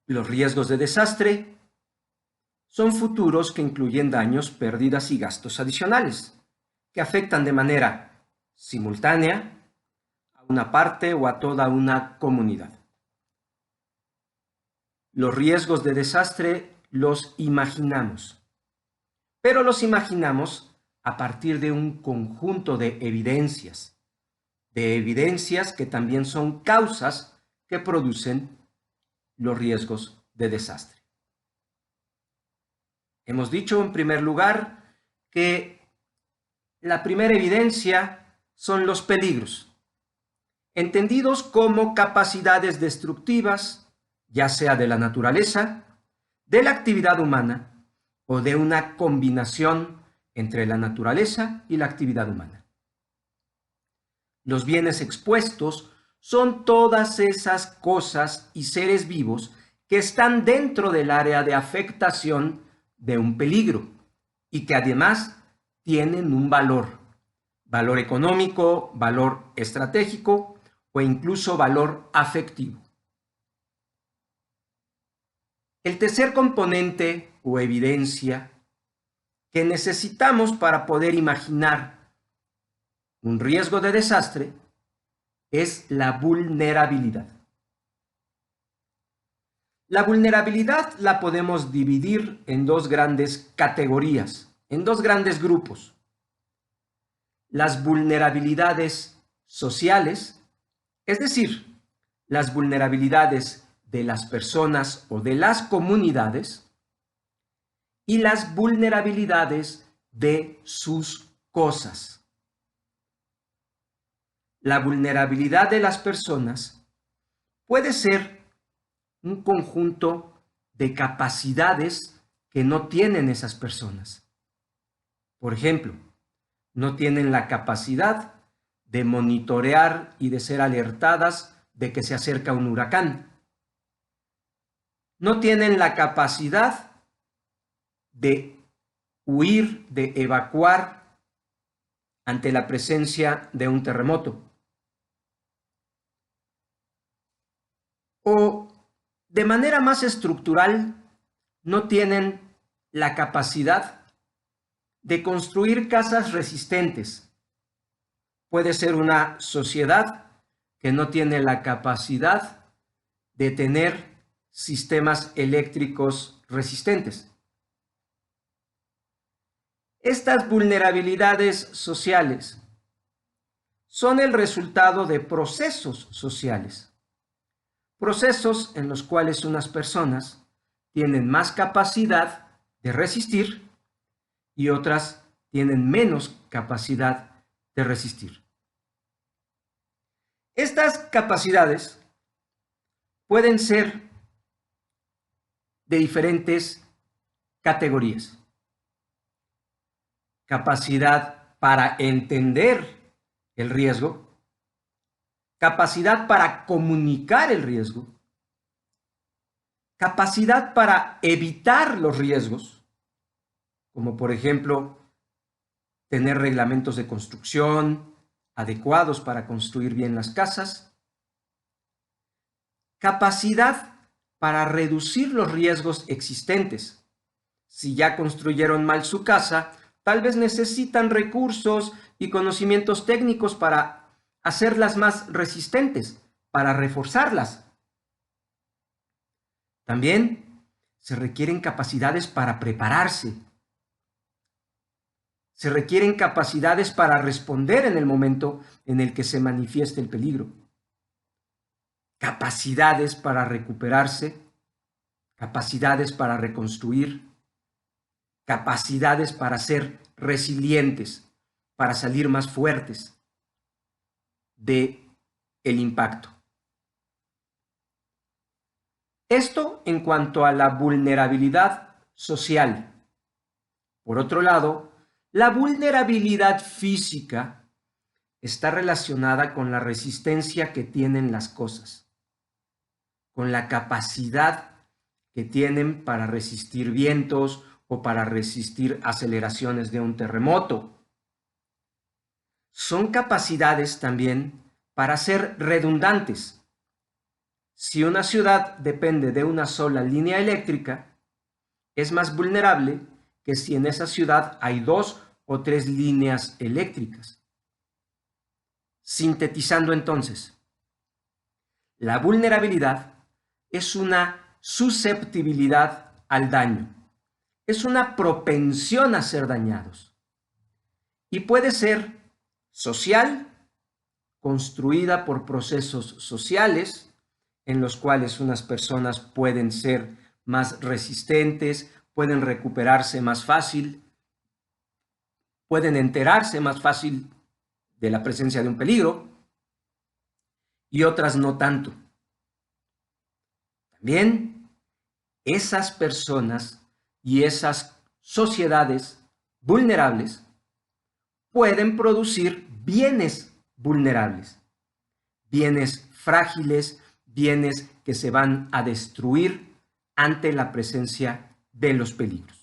Los riesgos de desastre son futuros que incluyen daños, pérdidas y gastos adicionales, que afectan de manera simultánea a una parte o a toda una comunidad. Los riesgos de desastre los imaginamos, pero los imaginamos a partir de un conjunto de evidencias que también son causas que producen los riesgos de desastre. Hemos dicho en primer lugar que la primera evidencia son los peligros, entendidos como capacidades destructivas, ya sea de la naturaleza, de la actividad humana o de una combinación entre la naturaleza y la actividad humana. Los bienes expuestos son todas esas cosas y seres vivos que están dentro del área de afectación de un peligro y que además tienen un valor económico, valor estratégico o incluso valor afectivo. El tercer componente o evidencia que necesitamos para poder imaginar un riesgo de desastre es la vulnerabilidad. La vulnerabilidad la podemos dividir en dos grandes categorías, en dos grandes grupos. Las vulnerabilidades sociales, es decir, las vulnerabilidades de las personas o de las comunidades, y las vulnerabilidades de sus cosas. La vulnerabilidad de las personas puede ser un conjunto de capacidades que no tienen esas personas. Por ejemplo, no tienen la capacidad de monitorear y de ser alertadas de que se acerca un huracán. No tienen la capacidad de huir, de evacuar ante la presencia de un terremoto. O de manera más estructural, no tienen la capacidad de construir casas resistentes. Puede ser una sociedad que no tiene la capacidad de tener sistemas eléctricos resistentes. Estas vulnerabilidades sociales son el resultado de procesos sociales, procesos en los cuales unas personas tienen más capacidad de resistir y otras tienen menos capacidad de resistir. Estas capacidades pueden ser de diferentes categorías. Capacidad para entender el riesgo, capacidad para comunicar el riesgo, capacidad para evitar los riesgos, como por ejemplo tener reglamentos de construcción adecuados para construir bien las casas, capacidad para reducir los riesgos existentes. Si ya construyeron mal su casa, tal vez necesitan recursos y conocimientos técnicos para hacerlas más resistentes, para reforzarlas. También se requieren capacidades para prepararse. Se requieren capacidades para responder en el momento en el que se manifieste el peligro. Capacidades para recuperarse, capacidades para reconstruir, capacidades para ser resilientes, para salir más fuertes del impacto. Esto en cuanto a la vulnerabilidad social. Por otro lado, la vulnerabilidad física está relacionada con la resistencia que tienen las cosas, con la capacidad que tienen para resistir vientos o para resistir aceleraciones de un terremoto. Son capacidades también para ser redundantes. Si una ciudad depende de una sola línea eléctrica, es más vulnerable que si en esa ciudad hay 2 o 3 líneas eléctricas. Sintetizando entonces, la vulnerabilidad es una susceptibilidad al daño, es una propensión a ser dañados y puede ser social, construida por procesos sociales en los cuales unas personas pueden ser más resistentes, pueden recuperarse más fácil, pueden enterarse más fácil de la presencia de un peligro y otras no tanto. También esas personas y esas sociedades vulnerables pueden producir bienes vulnerables, bienes frágiles, bienes que se van a destruir ante la presencia de los peligros.